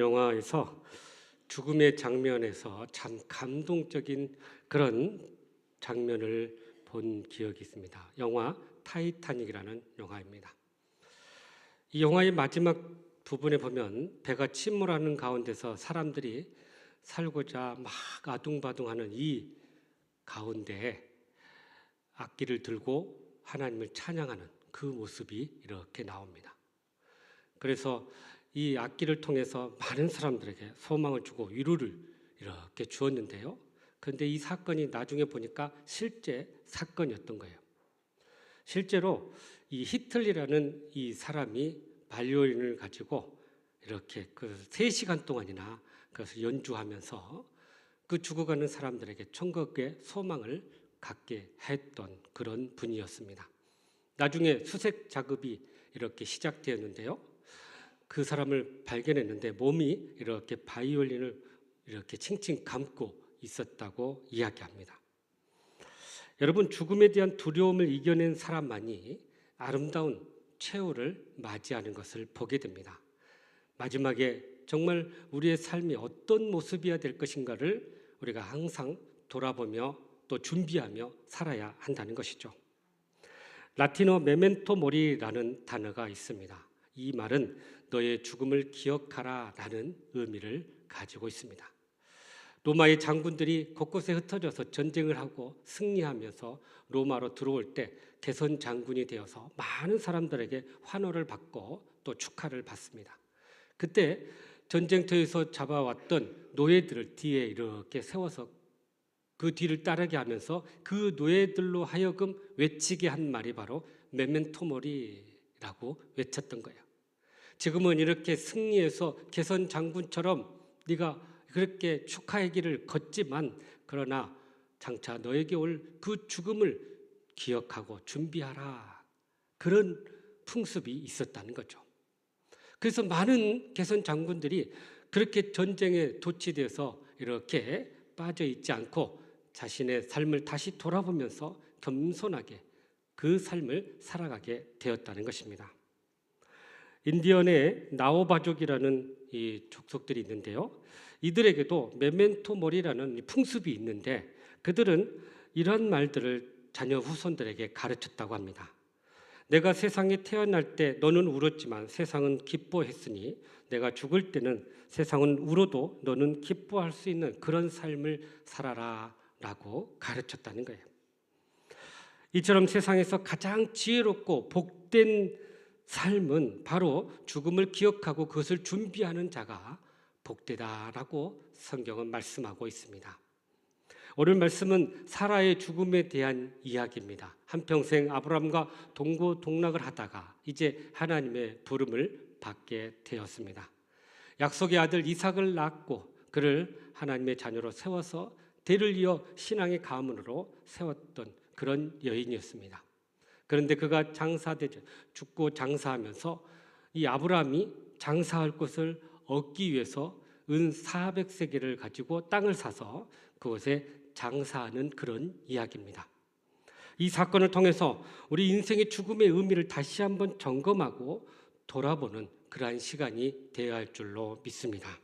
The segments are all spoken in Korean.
영화에서 죽음의 장면에서 참 감동적인 그런 장면을 본 기억이 있습니다. 영화 타이타닉이라는 영화입니다. 이 영화의 마지막 부분에 보면 배가 침몰하는 가운데서 사람들이 살고자 막 아둥바둥하는 이 가운데 악기를 들고 하나님을 찬양하는 그 모습이 이렇게 나옵니다. 그래서 이 악기를 통해서 많은 사람들에게 소망을 주고 위로를 이렇게 주었는데요. 그런데 이 사건이 나중에 보니까 실제 사건이었던 거예요. 실제로 이 히틀리라는 이 사람이 바이올린을 가지고 이렇게 그 3시간 동안이나 그것을 연주하면서 그 죽어가는 사람들에게 천국의 소망을 갖게 했던 그런 분이었습니다. 나중에 수색 작업이 이렇게 시작되었는데요. 그 사람을 발견했는데 몸이 이렇게 바이올린을 이렇게 칭칭 감고 있었다고 이야기합니다. 여러분, 죽음에 대한 두려움을 이겨낸 사람만이 아름다운 최후를 맞이하는 것을 보게 됩니다. 마지막에 정말 우리의 삶이 어떤 모습이어야 될 것인가를 우리가 항상 돌아보며 또 준비하며 살아야 한다는 것이죠. 라틴어 메멘토 모리라는 단어가 있습니다. 이 말은 너의 죽음을 기억하라 라는 의미를 가지고 있습니다. 로마의 장군들이 곳곳에 흩어져서 전쟁을 하고 승리하면서 로마로 들어올 때 개선 장군이 되어서 많은 사람들에게 환호를 받고 또 축하를 받습니다. 그때 전쟁터에서 잡아왔던 노예들을 뒤에 이렇게 세워서 그 뒤를 따르게 하면서 그 노예들로 하여금 외치게 한 말이 바로 메멘토 모리라고 외쳤던 거예요. 지금은 이렇게 승리해서 개선 장군처럼 네가 그렇게 축하의 길을 걷지만 그러나 장차 너에게 올 그 죽음을 기억하고 준비하라. 그런 풍습이 있었다는 거죠. 그래서 많은 개선 장군들이 그렇게 전쟁에 도취돼서 이렇게 빠져 있지 않고 자신의 삶을 다시 돌아보면서 겸손하게 그 삶을 살아가게 되었다는 것입니다. 인디언의 나오바족이라는 이 족속들이 있는데요. 이들에게도 메멘토 모리라는 풍습이 있는데 그들은 이런 말들을 자녀 후손들에게 가르쳤다고 합니다. 내가 세상에 태어날 때 너는 울었지만 세상은 기뻐했으니 내가 죽을 때는 세상은 울어도 너는 기뻐할 수 있는 그런 삶을 살아라 라고 가르쳤다는 거예요. 이처럼 세상에서 가장 지혜롭고 복된 삶은 바로 죽음을 기억하고 그것을 준비하는 자가 복되다라고 성경은 말씀하고 있습니다. 오늘 말씀은 사라의 죽음에 대한 이야기입니다. 한평생 아브라함과 동고동락을 하다가 이제 하나님의 부름을 받게 되었습니다. 약속의 아들 이삭을 낳고 그를 하나님의 자녀로 세워서 대를 이어 신앙의 가문으로 세웠던 그런 여인이었습니다. 그런데 그가 장사되죠. 죽고 장사하면서 이 아브라함이 장사할 곳을 얻기 위해서 은 400세겔을 가지고 땅을 사서 그곳에 장사하는 그런 이야기입니다. 이 사건을 통해서 우리 인생의 죽음의 의미를 다시 한번 점검하고 돌아보는 그러한 시간이 되어야 할 줄로 믿습니다.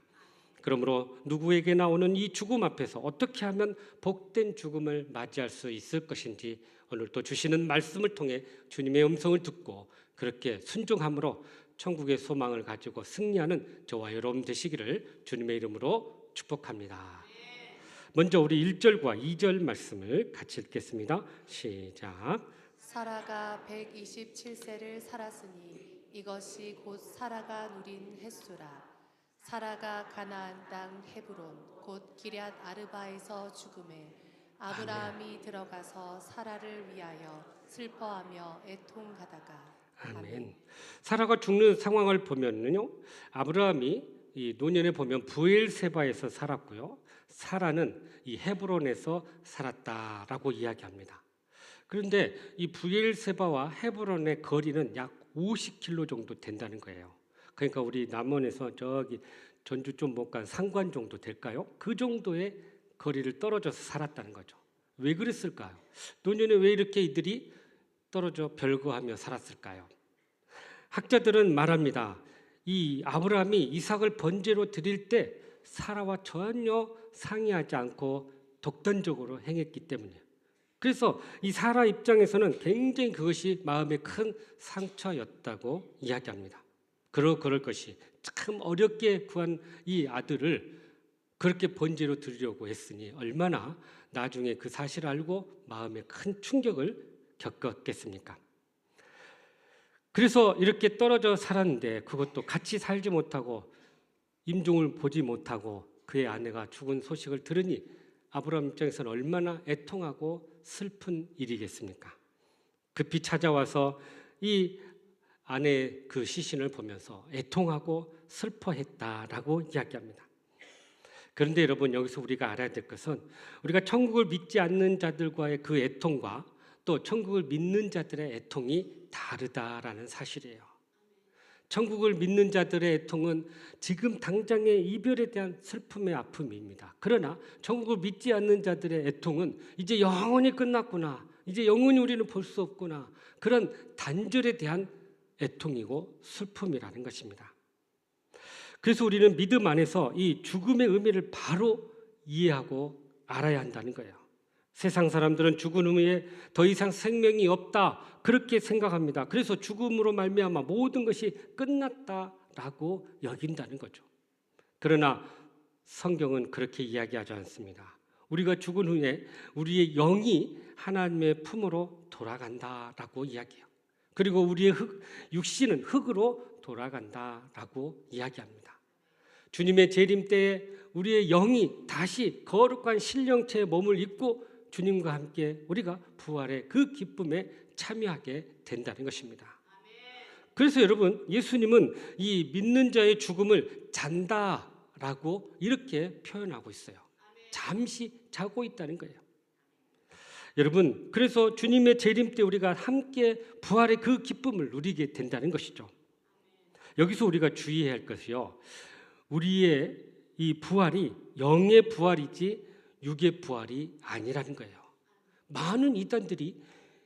그러므로 누구에게 나오는 이 죽음 앞에서 어떻게 하면 복된 죽음을 맞이할 수 있을 것인지 오늘 또 주시는 말씀을 통해 주님의 음성을 듣고 그렇게 순종함으로 천국의 소망을 가지고 승리하는 저와 여러분 되시기를 주님의 이름으로 축복합니다. 먼저 우리 1절과 2절 말씀을 같이 읽겠습니다. 시작. 사라가 127세를 살았으니 이것이 곧 사라가 누린 횟수라. 사라가 가나안 땅 헤브론 곧 기럇 아르바에서 죽음에 아브라함이 들어가서 사라를 위하여 슬퍼하며 애통하다가. 아멘. 사라가 죽는 상황을 보면요, 아브라함이 이 노년에 보면 브엘세바에서 살았고요, 사라는 이 헤브론에서 살았다라고 이야기합니다. 그런데 이 브엘세바와 헤브론의 거리는 약 50km 정도 된다는 거예요. 그러니까 우리 남원에서 저기 전주 좀 못 간 상관 정도 될까요? 그 정도의 거리를 떨어져서 살았다는 거죠. 왜 그랬을까요? 노년에 왜 이렇게 이들이 떨어져 별거하며 살았을까요? 학자들은 말합니다. 이 아브라함이 이삭을 번제로 드릴 때 사라와 전혀 상의하지 않고 독단적으로 행했기 때문이에요. 그래서 이 사라 입장에서는 굉장히 그것이 마음에 큰 상처였다고 이야기합니다. 그럴 것이 참 어렵게 구한 이 아들을 그렇게 번제로 드리려고 했으니 얼마나 나중에 그 사실을 알고 마음에 큰 충격을 겪었겠습니까? 그래서 이렇게 떨어져 살았는데 그것도 같이 살지 못하고 임종을 보지 못하고 그의 아내가 죽은 소식을 들으니 아브라함 입장에서는 얼마나 애통하고 슬픈 일이겠습니까? 급히 찾아와서 이 아내의 그 시신을 보면서 애통하고 슬퍼했다라고 이야기합니다. 그런데 여러분, 여기서 우리가 알아야 될 것은 우리가 천국을 믿지 않는 자들과의 그 애통과 또 천국을 믿는 자들의 애통이 다르다라는 사실이에요. 천국을 믿는 자들의 애통은 지금 당장의 이별에 대한 슬픔의 아픔입니다. 그러나 천국을 믿지 않는 자들의 애통은 이제 영원히 끝났구나, 이제 영원히 우리는 볼 수 없구나, 그런 단절에 대한 애통이고 슬픔이라는 것입니다. 그래서 우리는 믿음 안에서 이 죽음의 의미를 바로 이해하고 알아야 한다는 거예요. 세상 사람들은 죽은 후에 더 이상 생명이 없다 그렇게 생각합니다. 그래서 죽음으로 말미암아 모든 것이 끝났다라고 여긴다는 거죠. 그러나 성경은 그렇게 이야기하지 않습니다. 우리가 죽은 후에 우리의 영이 하나님의 품으로 돌아간다라고 이야기해요. 그리고 우리의 육신은 흙으로 돌아간다라고 이야기합니다. 주님의 재림 때에 우리의 영이 다시 거룩한 신령체의 몸을 입고 주님과 함께 우리가 부활의 그 기쁨에 참여하게 된다는 것입니다. 그래서 여러분, 예수님은 이 믿는 자의 죽음을 잔다라고 이렇게 표현하고 있어요. 잠시 자고 있다는 거예요. 여러분, 그래서 주님의 재림 때 우리가 함께 부활의 그 기쁨을 누리게 된다는 것이죠. 여기서 우리가 주의해야 할 것이요, 우리의 이 부활이 영의 부활이지 육의 부활이 아니라는 거예요. 많은 이단들이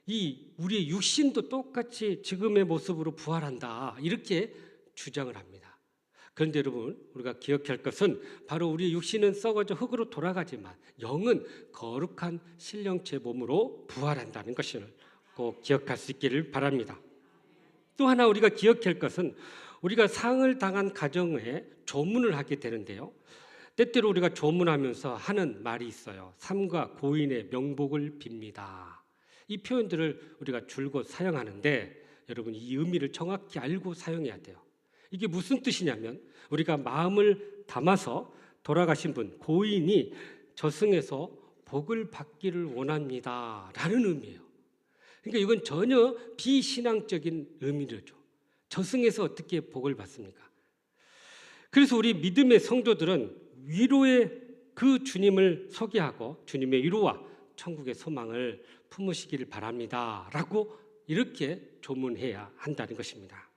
이 우리의 육신도 똑같이 지금의 모습으로 부활한다 이렇게 주장을 합니다. 그런데 여러분, 우리가 기억할 것은 바로 우리의 육신은 썩어져 흙으로 돌아가지만 영은 거룩한 신령체 몸으로 부활한다는 것을 꼭 기억할 수 있기를 바랍니다. 또 하나 우리가 기억할 것은 우리가 상을 당한 가정에 조문을 하게 되는데요, 때때로 우리가 조문하면서 하는 말이 있어요. 삼가 고인의 명복을 빕니다. 이 표현들을 우리가 줄곧 사용하는데 여러분, 이 의미를 정확히 알고 사용해야 돼요. 이게 무슨 뜻이냐면 우리가 마음을 담아서 돌아가신 분, 고인이 저승에서 복을 받기를 원합니다 라는 의미예요. 그러니까 이건 전혀 비신앙적인 의미죠. 저승에서 어떻게 복을 받습니까? 그래서 우리 믿음의 성도들은 위로의 그 주님을 소개하고 주님의 위로와 천국의 소망을 품으시기를 바랍니다 라고 이렇게 조문해야 한다는 것입니다.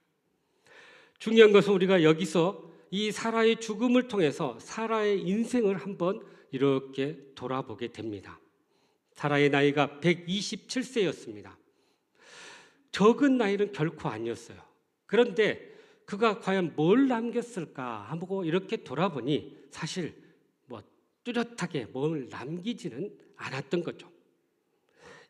중요한 것은 우리가 여기서 이 사라의 죽음을 통해서 사라의 인생을 한번 이렇게 돌아보게 됩니다. 사라의 나이가 127세였습니다. 적은 나이는 결코 아니었어요. 그런데 그가 과연 뭘 남겼을까 하고 이렇게 돌아보니 사실 뚜렷하게 뭘 남기지는 않았던 거죠.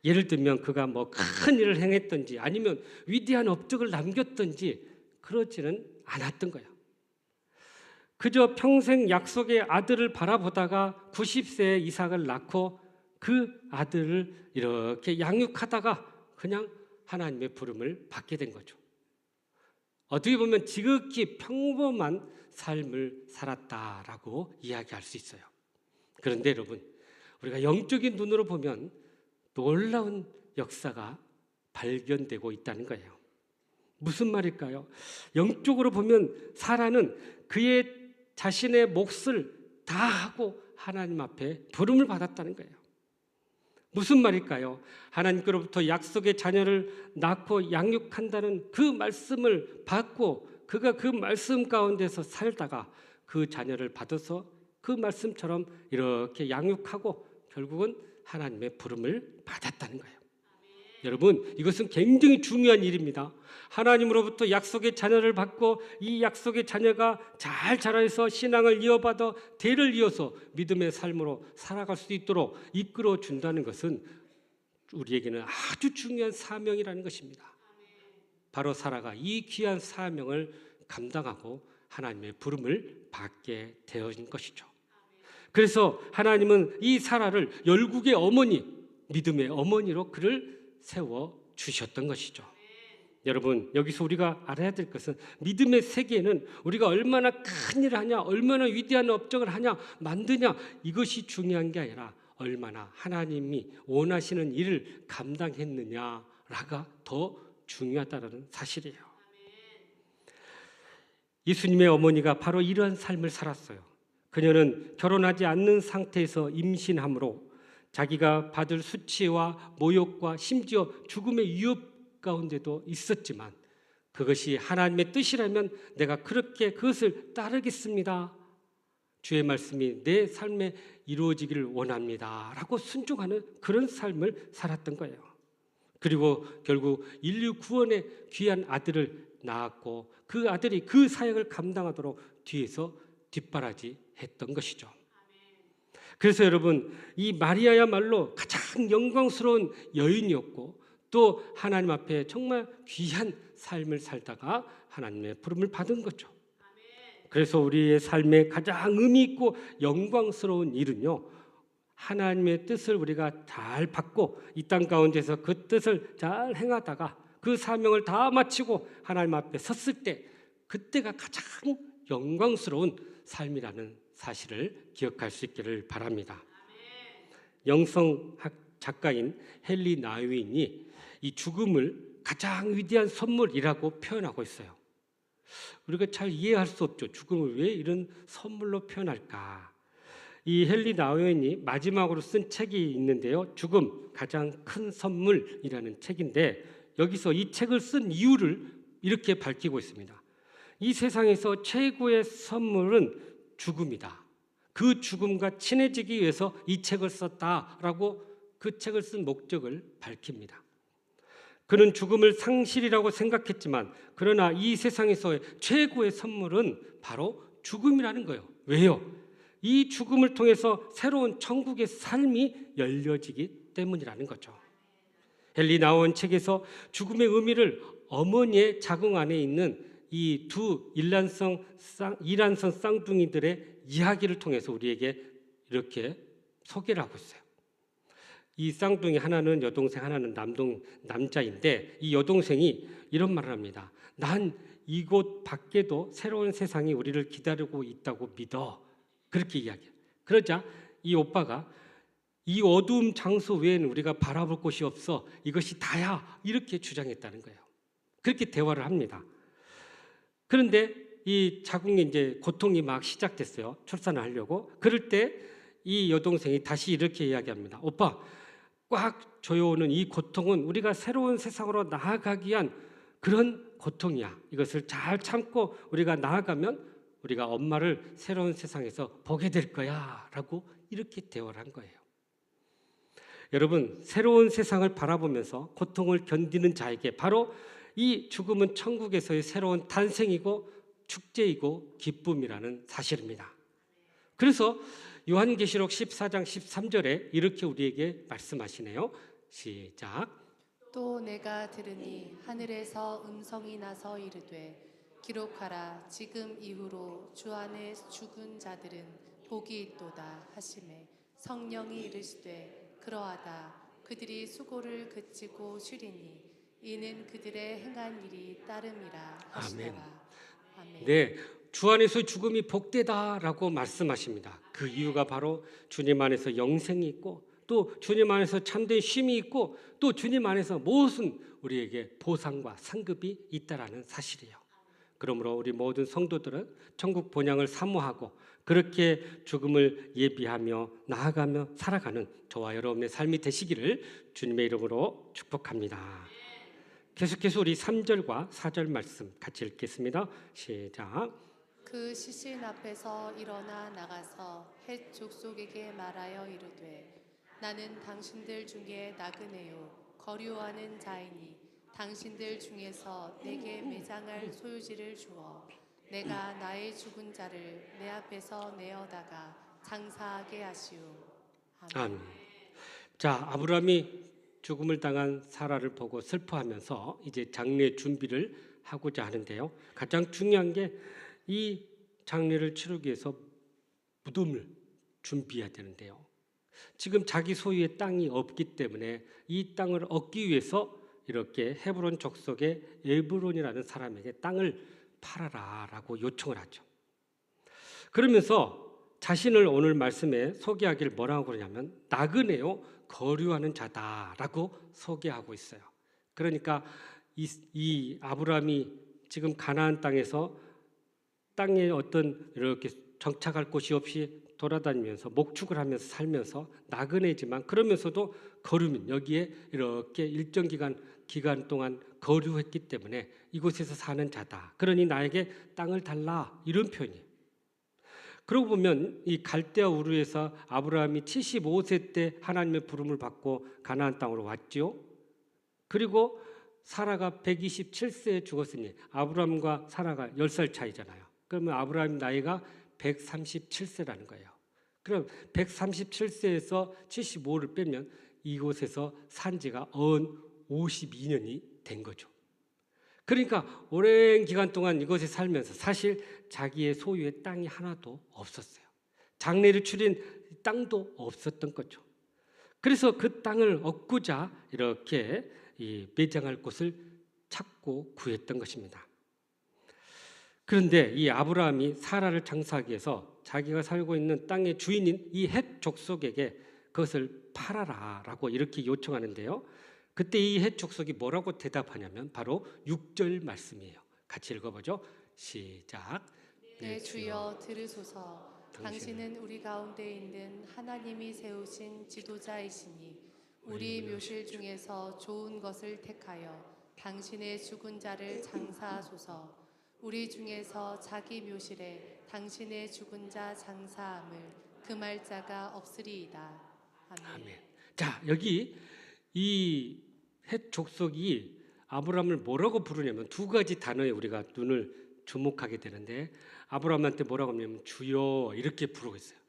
예를 들면 그가 큰 일을 행했던지 아니면 위대한 업적을 남겼던지 그러지는 않았던 거예요. 그저 평생 약속의 아들을 바라보다가 90세에 이삭을 낳고 그 아들을 이렇게 양육하다가 그냥 하나님의 부름을 받게 된 거죠. 어떻게 보면 지극히 평범한 삶을 살았다라고 이야기할 수 있어요. 그런데 여러분, 우리가 영적인 눈으로 보면 놀라운 역사가 발견되고 있다는 거예요. 무슨 말일까요? 영적으로 보면 사라는 그의 자신의 몫을 다 하고 하나님 앞에 부름을 받았다는 거예요. 무슨 말일까요? 하나님께로부터 약속의 자녀를 낳고 양육한다는 그 말씀을 받고 그가 그 말씀 가운데서 살다가 그 자녀를 받아서 그 말씀처럼 이렇게 양육하고 결국은 하나님의 부름을 받았다는 거예요. 여러분, 이것은 굉장히 중요한 일입니다. 하나님으로부터 약속의 자녀를 받고 이 약속의 자녀가 잘 자라서 신앙을 이어받아 대를 이어서 믿음의 삶으로 살아갈 수 있도록 이끌어 준다는 것은 우리에게는 아주 중요한 사명이라는 것입니다. 바로 사라가 이 귀한 사명을 감당하고 하나님의 부름을 받게 되어진 것이죠. 그래서 하나님은 이 사라를 열국의 어머니, 믿음의 어머니로 그를 세워 주셨던 것이죠. 여러분, 여기서 우리가 알아야 될 것은 믿음의 세계에는 우리가 얼마나 큰 일을 하냐, 얼마나 위대한 업적을 하냐, 만드냐, 이것이 중요한 게 아니라 얼마나 하나님이 원하시는 일을 감당했느냐가 더 중요하다는 사실이에요. 예수님의 어머니가 바로 이러한 삶을 살았어요. 그녀는 결혼하지 않는 상태에서 임신함으로 자기가 받을 수치와 모욕과 심지어 죽음의 위협 가운데도 있었지만 그것이 하나님의 뜻이라면 내가 그렇게 그것을 따르겠습니다. 주의 말씀이 내 삶에 이루어지기를 원합니다. 라고 순종하는 그런 삶을 살았던 거예요. 그리고 결국 인류 구원의 귀한 아들을 낳았고 그 아들이 그 사역을 감당하도록 뒤에서 뒷바라지 했던 것이죠. 그래서 여러분, 이 마리아야말로 가장 영광스러운 여인이었고 또 하나님 앞에 정말 귀한 삶을 살다가 하나님의 부름을 받은 거죠. 그래서 우리의 삶에 가장 의미 있고 영광스러운 일은요, 하나님의 뜻을 우리가 잘 받고 이 땅 가운데서 그 뜻을 잘 행하다가 그 사명을 다 마치고 하나님 앞에 섰을 때 그때가 가장 영광스러운 삶이라는 사실을 기억할 수 있기를 바랍니다. 영성학 작가인 헨리 나우인이 이 죽음을 가장 위대한 선물이라고 표현하고 있어요. 우리가 잘 이해할 수 없죠. 죽음을 왜 이런 선물로 표현할까? 이 헨리 나우인이 마지막으로 쓴 책이 있는데요. 죽음 가장 큰 선물이라는 책인데 여기서 이 책을 쓴 이유를 이렇게 밝히고 있습니다. 이 세상에서 최고의 선물은 죽음이다. 그 죽음과 친해지기 위해서 이 책을 썼다라고 그 책을 쓴 목적을 밝힙니다. 그는 죽음을 상실이라고 생각했지만 그러나 이 세상에서의 최고의 선물은 바로 죽음이라는 거예요. 왜요? 이 죽음을 통해서 새로운 천국의 삶이 열려지기 때문이라는 거죠. 헨리 나우인 책에서 죽음의 의미를 어머니의 자궁 안에 있는 이 두 이란성 쌍둥이들의 이야기를 통해서 우리에게 이렇게 소개를 하고 있어요. 이 쌍둥이 하나는 여동생, 하나는 남자인데 이 여동생이 이런 말을 합니다. 난 이곳 밖에도 새로운 세상이 우리를 기다리고 있다고 믿어. 그렇게 이야기해요. 그러자 이 오빠가 이 어두운 장소 외에는 우리가 바라볼 곳이 없어. 이것이 다야. 이렇게 주장했다는 거예요. 그렇게 대화를 합니다. 그런데 이 자궁에 이제 고통이 막 시작됐어요. 출산을 하려고. 그럴 때 이 여동생이 다시 이렇게 이야기합니다. 오빠, 꽉 조여오는 이 고통은 우리가 새로운 세상으로 나아가기 위한 그런 고통이야. 이것을 잘 참고 우리가 나아가면 우리가 엄마를 새로운 세상에서 보게 될 거야. 라고 이렇게 대화를 한 거예요. 여러분, 새로운 세상을 바라보면서 고통을 견디는 자에게 바로 이 죽음은 천국에서의 새로운 탄생이고 축제이고 기쁨이라는 사실입니다. 그래서 요한계시록 14장 13절에 이렇게 우리에게 말씀하시네요. 시작. 또 내가 들으니 하늘에서 음성이 나서 이르되 기록하라. 지금 이후로 주 안에 죽은 자들은 복이 있도다 하시매 성령이 이르시되 그러하다. 그들이 수고를 그치고 쉬리니 이는 그들의 행한 일이 따름이라 하시더라. 아멘. 네, 주 안에서 죽음이 복되다라고 말씀하십니다. 그 이유가 바로 주님 안에서 영생이 있고 또 주님 안에서 참된 쉼이 있고 또 주님 안에서 무엇은 우리에게 보상과 상급이 있다라는 사실이에요. 그러므로 우리 모든 성도들은 천국 본향을 사모하고 그렇게 죽음을 예비하며 나아가며 살아가는 저와 여러분의 삶이 되시기를 주님의 이름으로 축복합니다. 계속해서 우리 3절과 4절 말씀 같이 읽겠습니다. 시작. 그 시신 앞에서 일어나 나가서 헷 족속에게 말하여 이르되 나는 당신들 중에 나그네요 거류하는 자이니 당신들 중에서 내게 매장할 소유지를 주어 내가 나의 죽은 자를 내 앞에서 내어다가 장사하게 하시오. 아멘. 아멘. 자, 아브라함이 죽음을 당한 사라를 보고 슬퍼하면서 이제 장례 준비를 하고자 하는데요. 가장 중요한 게 이 장례를 치르기 위해서 무덤을 준비해야 되는데요. 지금 자기 소유의 땅이 없기 때문에 이 땅을 얻기 위해서 이렇게 헤브론 족속의 에브론이라는 사람에게 땅을 팔아라라고 요청을 하죠. 그러면서 자신을 오늘 말씀에 소개하기를 뭐라고 그러냐면 나그네요 거류하는 자다라고 소개하고 있어요. 그러니까 이 아브라함이 지금 가나안 땅에 어떤 이렇게 정착할 곳이 없이 돌아다니면서 목축을 하면서 살면서 나그네지만 그러면서도 거류민 여기에 이렇게 일정 기간 동안 거류했기 때문에 이곳에서 사는 자다. 그러니 나에게 땅을 달라 이런 표현이에요. 그러고 보면 이 갈대아 우르에서 아브라함이 75세 때 하나님의 부름을 받고 가나안 땅으로 왔죠. 그리고 사라가 127세에 죽었으니 아브라함과 사라가 10살 차이잖아요. 그러면 아브라함 나이가 137세라는 거예요. 그럼 137세에서 75를 빼면 이곳에서 산 지가 52년이 된 거죠. 그러니까 오랜 기간 동안 이곳에 살면서 사실 자기의 소유의 땅이 하나도 없었어요. 장례를 치른 땅도 없었던 거죠. 그래서 그 땅을 얻고자 이렇게 매장할 곳을 찾고 구했던 것입니다. 그런데 이 아브라함이 사라를 장사하기 위해서 자기가 살고 있는 땅의 주인인 이 헷 족속에게 그것을 팔아라라고 이렇게 요청하는데요. 그때 이 헷 족속이 뭐라고 대답하냐면 바로 6절 말씀이에요. 같이 읽어보죠. 시작. 네 주여 들으소서. 당신은 우리 가운데 있는 하나님이 세우신 지도자이시니 우리 묘실 중에서 좋은 것을 택하여 당신의 죽은 자를 장사하소서. 우리 중에서 자기 묘실에 당신의 죽은 자 장사함을 금할 자가 없으리이다. 아멘. 아멘. 자, 여기 이 헷 족속이 아브라함을 뭐라고 부르냐면 두 가지 단어에 우리가 눈을 주목하게 되는데 아브라함한테 뭐라고 하냐면 주여 이렇게 부르고 있어요.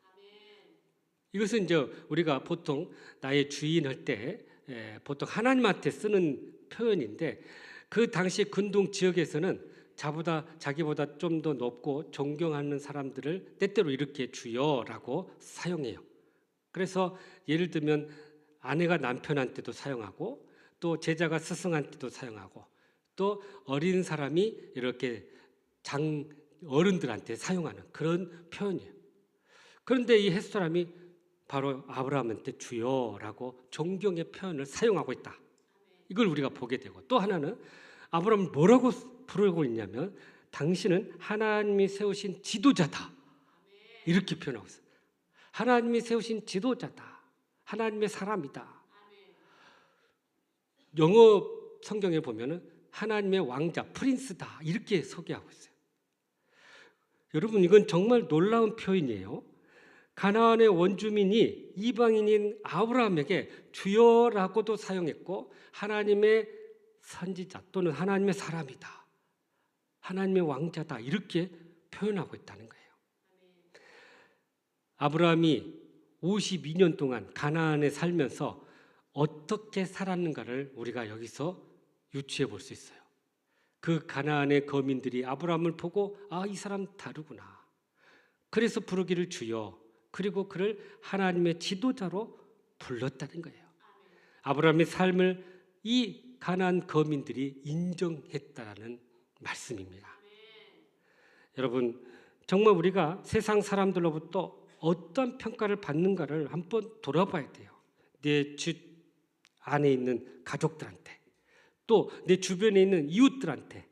이것은 이제 우리가 보통 나의 주인 할 때 보통 하나님한테 쓰는 표현인데 그 당시 근동 지역에서는 자기보다 좀 더 높고 존경하는 사람들을 때때로 이렇게 주여라고 사용해요. 그래서 예를 들면 아내가 남편한테도 사용하고 또 제자가 스승한테도 사용하고 또 어린 사람이 이렇게 어른들한테 사용하는 그런 표현이에요. 그런데 이 헷 사람이 바로 아브라함한테 주여라고 존경의 표현을 사용하고 있다. 이걸 우리가 보게 되고 또 하나는 아브라함을 뭐라고 부르고 있냐면 당신은 하나님이 세우신 지도자다. 이렇게 표현하고 있어요. 하나님이 세우신 지도자다. 하나님의 사람이다. 영어 성경에 보면은 하나님의 왕자, 프린스다. 이렇게 소개하고 있어요. 여러분 이건 정말 놀라운 표현이에요. 가나안의 원주민이 이방인인 아브라함에게 주여라고도 사용했고 하나님의 선지자 또는 하나님의 사람이다. 하나님의 왕자다. 이렇게 표현하고 있다는 거예요. 아브라함이 52년 동안 가나안에 살면서 어떻게 살았는가를 우리가 여기서 유추해 볼 수 있어요. 그 가나안의 거민들이 아브라함을 보고 이 사람 다르구나. 그래서 부르기를 주여 그리고 그를 하나님의 지도자로 불렀다는 거예요. 아브라함의 삶을 이 가나안 거민들이 인정했다라는 말씀입니다. 여러분 정말 우리가 세상 사람들로부터 어떤 평가를 받는가를 한번 돌아봐야 돼요. 내 집 안에 있는 가족들한테 또 내 주변에 있는 이웃들한테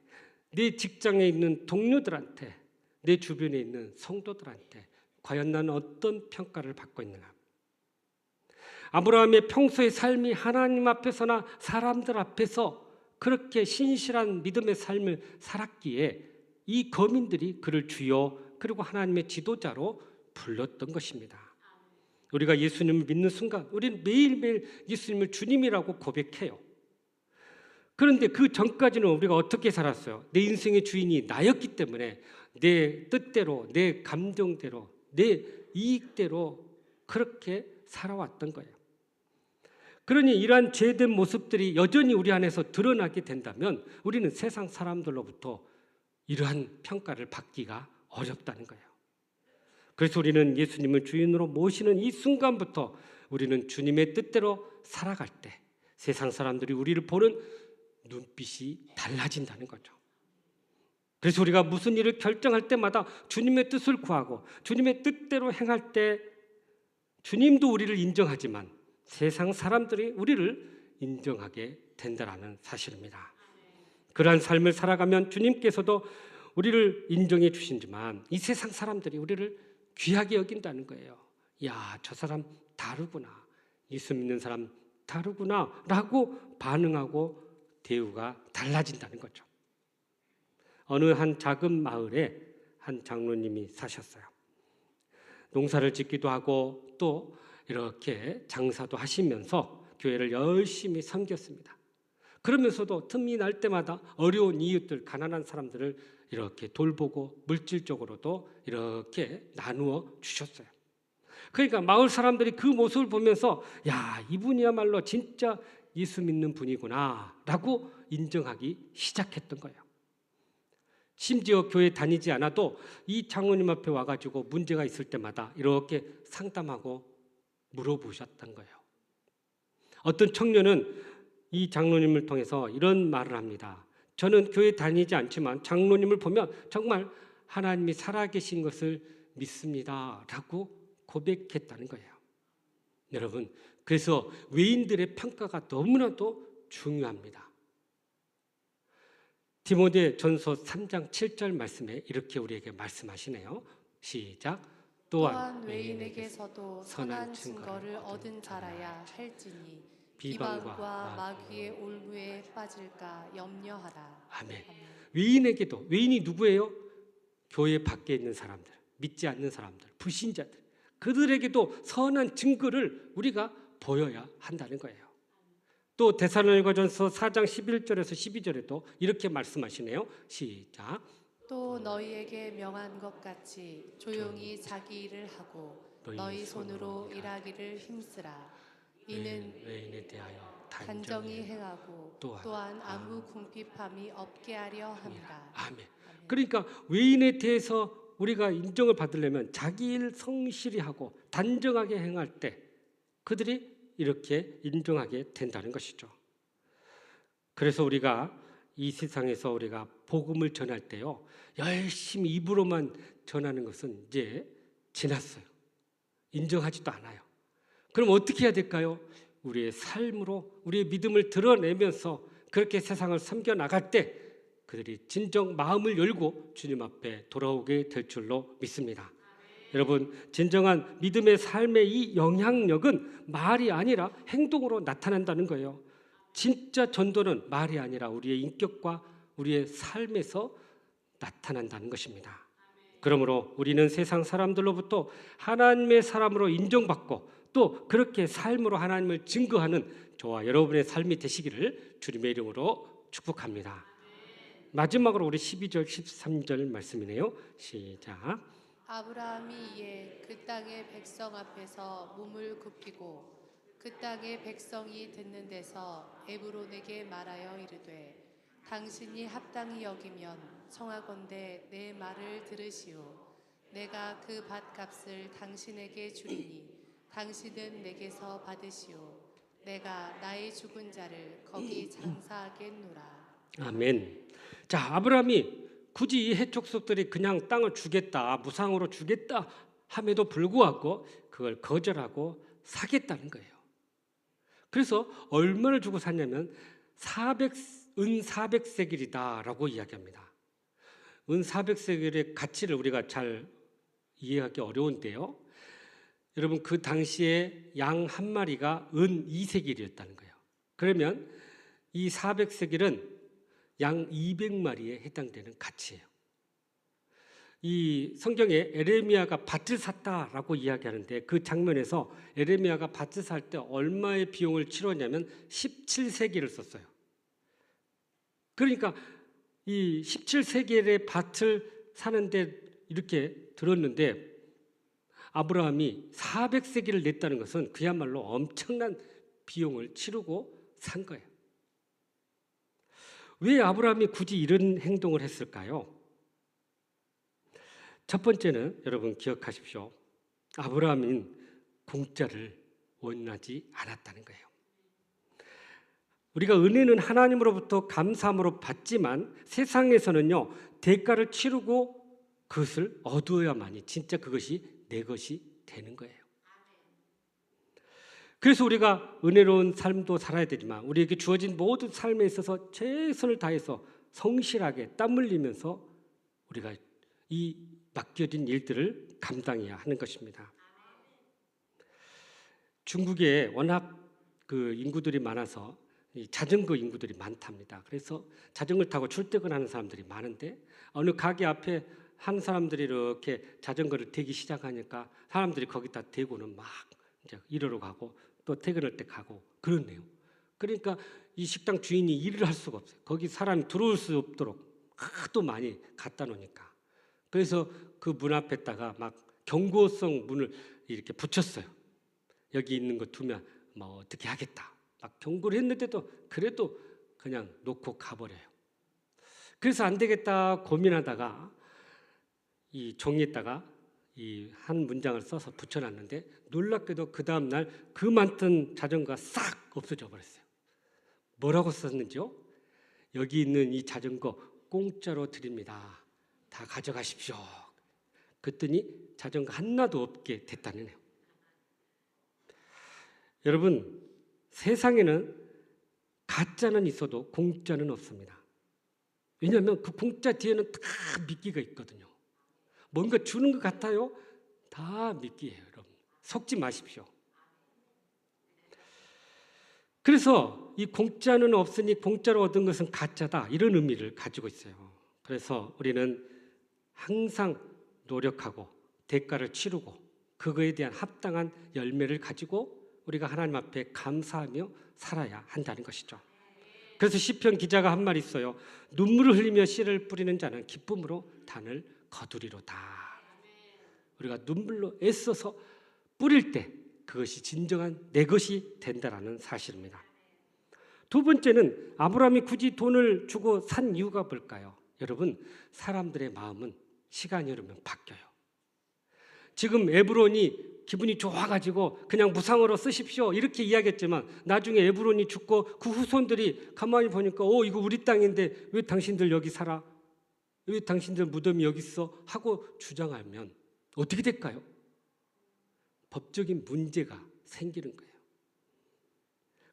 내 직장에 있는 동료들한테 내 주변에 있는 성도들한테 과연 나는 어떤 평가를 받고 있는가. 아브라함의 평소의 삶이 하나님 앞에서나 사람들 앞에서 그렇게 신실한 믿음의 삶을 살았기에 이 거민들이 그를 주여 그리고 하나님의 지도자로 불렀던 것입니다. 우리가 예수님을 믿는 순간 우리는 매일매일 예수님을 주님이라고 고백해요. 그런데 그 전까지는 우리가 어떻게 살았어요? 내 인생의 주인이 나였기 때문에 내 뜻대로, 내 감정대로, 내 이익대로 그렇게 살아왔던 거예요. 그러니 이러한 죄된 모습들이 여전히 우리 안에서 드러나게 된다면 우리는 세상 사람들로부터 이러한 평가를 받기가 어렵다는 거예요. 그래서 우리는 예수님을 주인으로 모시는 이 순간부터 우리는 주님의 뜻대로 살아갈 때 세상 사람들이 우리를 보는 눈빛이 달라진다는 거죠. 그래서 우리가 무슨 일을 결정할 때마다 주님의 뜻을 구하고 주님의 뜻대로 행할 때 주님도 우리를 인정하지만 세상 사람들이 우리를 인정하게 된다는 사실입니다. 그러한 삶을 살아가면 주님께서도 우리를 인정해 주시지만 이 세상 사람들이 우리를 귀하게 여긴다는 거예요. 야, 저 사람 다르구나. 예수 믿는 사람 다르구나 라고 반응하고 대우가 달라진다는 거죠. 어느 한 작은 마을에 한 장로님이 사셨어요. 농사를 짓기도 하고 또 이렇게 장사도 하시면서 교회를 열심히 섬겼습니다. 그러면서도 틈이 날 때마다 어려운 이웃들, 가난한 사람들을 이렇게 돌보고 물질적으로도 이렇게 나누어 주셨어요. 그러니까 마을 사람들이 그 모습을 보면서 야, 이분이야말로 진짜 예수 믿는 분이구나 라고 인정하기 시작했던 거예요. 심지어 교회 다니지 않아도 이 장로님 앞에 와가지고 문제가 있을 때마다 이렇게 상담하고 물어보셨던 거예요. 어떤 청년은 이 장로님을 통해서 이런 말을 합니다. 저는 교회 다니지 않지만 장로님을 보면 정말 하나님이 살아계신 것을 믿습니다 라고 고백했다는 거예요. 여러분, 그래서 외인들의 평가가 너무나도 중요합니다. 디모데 전서 3장 7절 말씀에 이렇게 우리에게 말씀하시네요. 시작. 또한 외인에게서도 선한 증거를 얻은 자라야 할지니 비방과 마귀의 올무에 빠질까 염려하라. 아멘. 외인에게도, 외인이 누구예요? 교회 밖에 있는 사람들, 믿지 않는 사람들, 불신자들, 그들에게도 선한 증거를 우리가 보여야 한다는 거예요. 또 데살로니가전서 4장 11절에서 12절에도 이렇게 말씀하시네요. 시작. 또 너희에게 명한 것 같이 조용히 자기 일을 하고 너희 손으로 일하기를 힘쓰라. 이는 외인에 대하여 단정히 행하고 또한 아무 궁핍함이 없게 하려 함이라. 아멘. 그러니까 외인에 대해서 우리가 인정을 받으려면 자기 일 성실히 하고 단정하게 행할 때 그들이 이렇게 인정하게 된다는 것이죠. 그래서 우리가 이 세상에서 우리가 복음을 전할 때요, 열심히 입으로만 전하는 것은 이제 지났어요. 인정하지도 않아요. 그럼 어떻게 해야 될까요? 우리의 삶으로 우리의 믿음을 드러내면서 그렇게 세상을 섬겨 나갈 때 그들이 진정 마음을 열고 주님 앞에 돌아오게 될 줄로 믿습니다. 여러분, 진정한 믿음의 삶의 이 영향력은 말이 아니라 행동으로 나타난다는 거예요. 진짜 전도는 말이 아니라 우리의 인격과 우리의 삶에서 나타난다는 것입니다. 그러므로 우리는 세상 사람들로부터 하나님의 사람으로 인정받고 또 그렇게 삶으로 하나님을 증거하는 저와 여러분의 삶이 되시기를 주님의 이름으로 축복합니다. 마지막으로 우리 12절 13절 말씀이네요. 시작. 아브라함이 이에 그 땅의 백성 앞에서 몸을 굽히고 그 땅의 백성이 듣는 데서 에브론에게 말하여 이르되 당신이 합당히 여기면 청하건대 내 말을 들으시오. 내가 그 밭값을 당신에게 주리니 당신은 내게서 받으시오. 내가 나의 죽은 자를 거기 장사하겠노라. 아멘. 자, 아브라함이 굳이 이 해족속들이 그냥 땅을 주겠다, 무상으로 주겠다 함에도 불구하고 그걸 거절하고 사겠다는 거예요. 그래서 얼마를 주고 샀냐면 은 400세겔이다라고 이야기합니다. 은 400세겔의 가치를 우리가 잘 이해하기 어려운데요. 여러분, 그 당시에 양 한 마리가 은 2세겔이었다는 거예요. 그러면 이 400세겔은 양 200마리에 해당되는 가치예요. 이 성경에 에레미야가 밭을 샀다라고 이야기하는데 그 장면에서 에레미야가 밭을 살 때 얼마의 비용을 치렀냐면 17세기를 썼어요. 그러니까 이 17세겔의 밭을 사는데 이렇게 들었는데 아브라함이 400세겔을 냈다는 것은 그야말로 엄청난 비용을 치르고 산 거예요. 왜 아브라함이 굳이 이런 행동을 했을까요? 첫 번째는 여러분 기억하십시오. 아브라함은 공짜를 원하지 않았다는 거예요. 우리가 은혜는 하나님으로부터 감사함으로 받지만 세상에서는요, 대가를 치르고 그것을 얻어야만이 진짜 그것이 내 것이 되는 거예요. 그래서 우리가 은혜로운 삶도 살아야 되지만 우리에게 주어진 모든 삶에 있어서 최선을 다해서 성실하게 땀 흘리면서 우리가 이 맡겨진 일들을 감당해야 하는 것입니다. 중국에 워낙 그 인구들이 많아서 이 자전거 인구들이 많답니다. 그래서 자전거를 타고 출퇴근하는 사람들이 많은데 어느 가게 앞에 한 사람들이 이렇게 자전거를 대기 시작하니까 사람들이 거기다 대고는 막 이제 일하러 가고 또 퇴근할 때 가고 그렇네요. 그러니까 이 식당 주인이 일을 할 수가 없어요. 거기 사람이 들어올 수 없도록 하도 많이 갖다 놓으니까. 그래서 그 문 앞에다가 막 경고성 문을 이렇게 붙였어요. 여기 있는 거 두면 뭐 어떻게 하겠다. 막 경고를 했는데도 그래도 그냥 놓고 가버려요. 그래서 안 되겠다 고민하다가 이 종이에다가 이 한 문장을 써서 붙여놨는데 놀랍게도 그 다음 날 그 많던 자전거가 싹 없어져 버렸어요. 뭐라고 썼는지요? 여기 있는 이 자전거 공짜로 드립니다. 다 가져가십시오. 그랬더니 자전거 하나도 없게 됐다네요. 여러분, 세상에는 가짜는 있어도 공짜는 없습니다. 왜냐하면 그 공짜 뒤에는 다 미끼가 있거든요. 뭔가 주는 것 같아요? 다 미끼예요, 여러분. 속지 마십시오. 그래서 이 공짜는 없으니 공짜로 얻은 것은 가짜다, 이런 의미를 가지고 있어요. 그래서 우리는 항상 노력하고 대가를 치르고 그거에 대한 합당한 열매를 가지고 우리가 하나님 앞에 감사하며 살아야 한다는 것이죠. 그래서 시편 기자가 한 말 있어요. 눈물을 흘리며 씨를 뿌리는 자는 기쁨으로 단을 거두리로다. 우리가 눈물로 애써서 뿌릴 때 그것이 진정한 내 것이 된다라는 사실입니다. 두 번째는 아브라함이 굳이 돈을 주고 산 이유가 뭘까요? 여러분, 사람들의 마음은 시간이 흐르면 바뀌어요. 지금 에브론이 기분이 좋아가지고 그냥 무상으로 쓰십시오 이렇게 이야기했지만 나중에 에브론이 죽고 그 후손들이 가만히 보니까 이거 우리 땅인데 왜 당신들 여기 살아? 왜 당신들 무덤이 여기 있어? 하고 주장하면 어떻게 될까요? 법적인 문제가 생기는 거예요.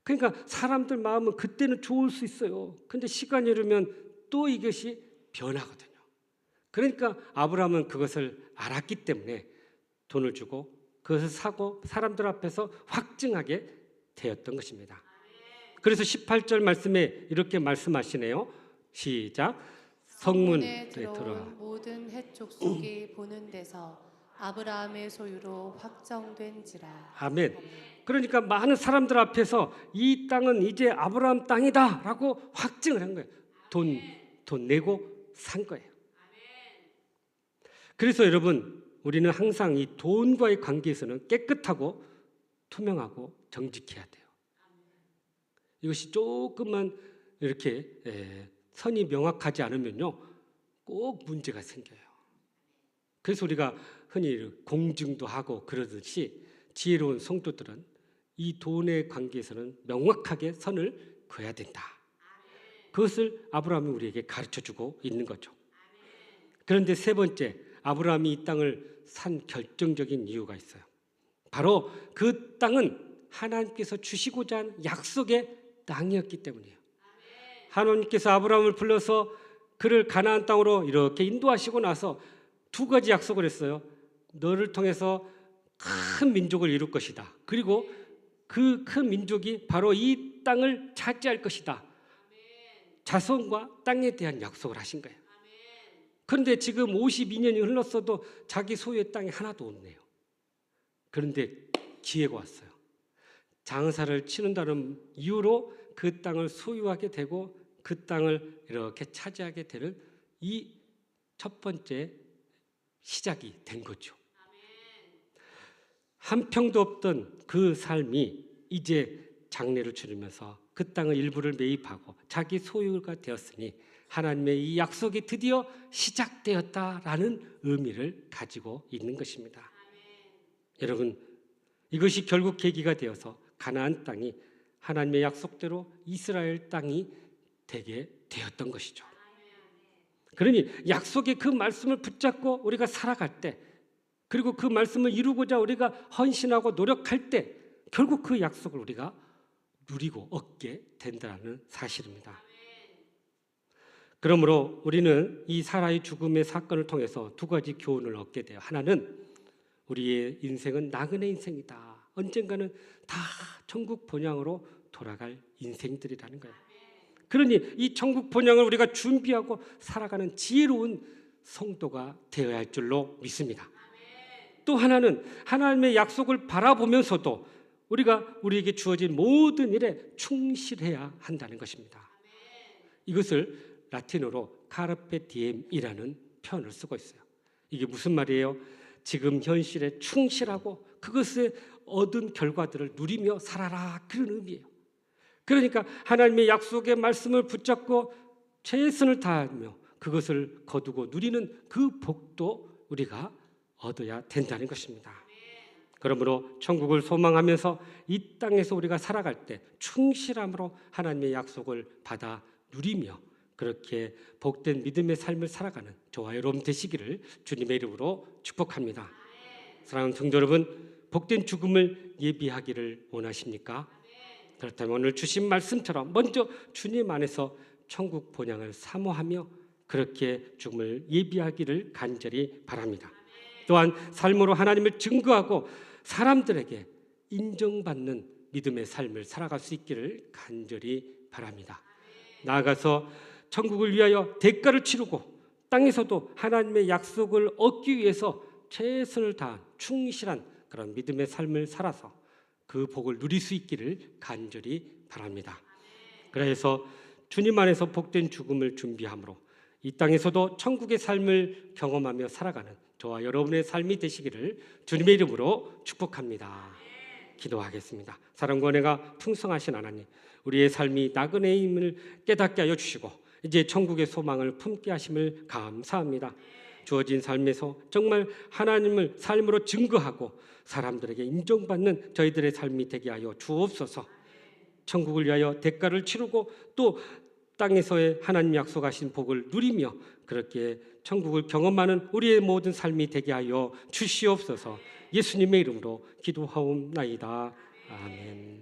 그러니까 사람들 마음은 그때는 좋을 수 있어요. 근데 시간이 흐르면 또 이것이 변하거든요. 그러니까 아브라함은 그것을 알았기 때문에 돈을 주고 그것을 사고 사람들 앞에서 확증하게 되었던 것입니다. 그래서 18절 말씀에 이렇게 말씀하시네요. 시작. 성문에 들어와 모든 헷 족속이 보는 데서 아브라함의 소유로 확정된지라. 아멘. 그러니까 많은 사람들 앞에서 이 땅은 이제 아브라함 땅이다라고 확증을 한 거예요. 돈 내고 산 거예요. 그래서 여러분, 우리는 항상 이 돈과의 관계에서는 깨끗하고 투명하고 정직해야 돼요. 이것이 조금만 이렇게 선이 명확하지 않으면요, 꼭 문제가 생겨요. 그래서 우리가 흔히 공증도 하고 그러듯이 지혜로운 성도들은 이 돈의 관계에서는 명확하게 선을 그어야 된다. 그것을 아브라함이 우리에게 가르쳐주고 있는 거죠. 그런데 세 번째, 아브라함이 이 땅을 산 결정적인 이유가 있어요. 바로 그 땅은 하나님께서 주시고자 한 약속의 땅이었기 때문이에요. 하나님께서 아브라함을 불러서 그를 가나안 땅으로 이렇게 인도하시고 나서 두 가지 약속을 했어요. 너를 통해서 큰 민족을 이룰 것이다. 그리고 그 큰 민족이 바로 이 땅을 차지할 것이다. 자손과 땅에 대한 약속을 하신 거예요. 그런데 지금 52년이 흘렀어도 자기 소유의 땅이 하나도 없네요. 그런데 기회가 왔어요. 장사를 치는다는 이유로 그 땅을 소유하게 되고 그 땅을 이렇게 차지하게 되는 이 첫 번째 시작이 된 거죠. 한 평도 없던 그 삶이 이제 장래를 치르면서 그 땅의 일부를 매입하고 자기 소유가 되었으니 하나님의 이 약속이 드디어 시작되었다라는 의미를 가지고 있는 것입니다. 여러분, 이것이 결국 계기가 되어서 가나안 땅이 하나님의 약속대로 이스라엘 땅이 되게 되었던 것이죠. 그러니 약속의 그 말씀을 붙잡고 우리가 살아갈 때, 그리고 그 말씀을 이루고자 우리가 헌신하고 노력할 때 결국 그 약속을 우리가 누리고 얻게 된다는 사실입니다. 그러므로 우리는 이 사라의 죽음의 사건을 통해서 두 가지 교훈을 얻게 돼요. 하나는 우리의 인생은 나그네 인생이다. 언젠가는 다 천국 본향으로 돌아갈 인생들이라는 거예요. 그러니 이 천국 본향을 우리가 준비하고 살아가는 지혜로운 성도가 되어야 할 줄로 믿습니다. 또 하나는 하나님의 약속을 바라보면서도 우리가 우리에게 주어진 모든 일에 충실해야 한다는 것입니다. 이것을 라틴어로 카르페 디엠이라는 표현을 쓰고 있어요. 이게 무슨 말이에요? 지금 현실에 충실하고 그것에 얻은 결과들을 누리며 살아라, 그런 의미예요. 그러니까 하나님의 약속의 말씀을 붙잡고 최선을 다하며 그것을 거두고 누리는 그 복도 우리가 얻어야 된다는 것입니다. 그러므로 천국을 소망하면서 이 땅에서 우리가 살아갈 때 충실함으로 하나님의 약속을 받아 누리며 그렇게 복된 믿음의 삶을 살아가는 저와 여러분 되시기를 주님의 이름으로 축복합니다. 사랑하는 성도 여러분, 복된 죽음을 예비하기를 원하십니까? 그렇다면 오늘 주신 말씀처럼 먼저 주님 안에서 천국 본향을 사모하며 그렇게 죽음을 예비하기를 간절히 바랍니다. 또한 삶으로 하나님을 증거하고 사람들에게 인정받는 믿음의 삶을 살아갈 수 있기를 간절히 바랍니다. 나아가서 천국을 위하여 대가를 치르고 땅에서도 하나님의 약속을 얻기 위해서 최선을 다한 충실한 그런 믿음의 삶을 살아서 그 복을 누릴 수 있기를 간절히 바랍니다. 그래서 주님 안에서 복된 죽음을 준비함으로 이 땅에서도 천국의 삶을 경험하며 살아가는 저와 여러분의 삶이 되시기를 주님의 이름으로 축복합니다. 기도하겠습니다. 사랑과 은혜가 풍성하신 하나님, 우리의 삶이 나그네임을 깨닫게 하여 주시고 이제 천국의 소망을 품게 하심을 감사합니다. 주어진 삶에서 정말 하나님을 삶으로 증거하고 사람들에게 인정받는 저희들의 삶이 되게 하여 주옵소서. 천국을 위하여 대가를 치르고 또 땅에서의 하나님 약속하신 복을 누리며 그렇게 천국을 경험하는 우리의 모든 삶이 되게 하여 주시옵소서. 예수님의 이름으로 기도하옵나이다. 아멘.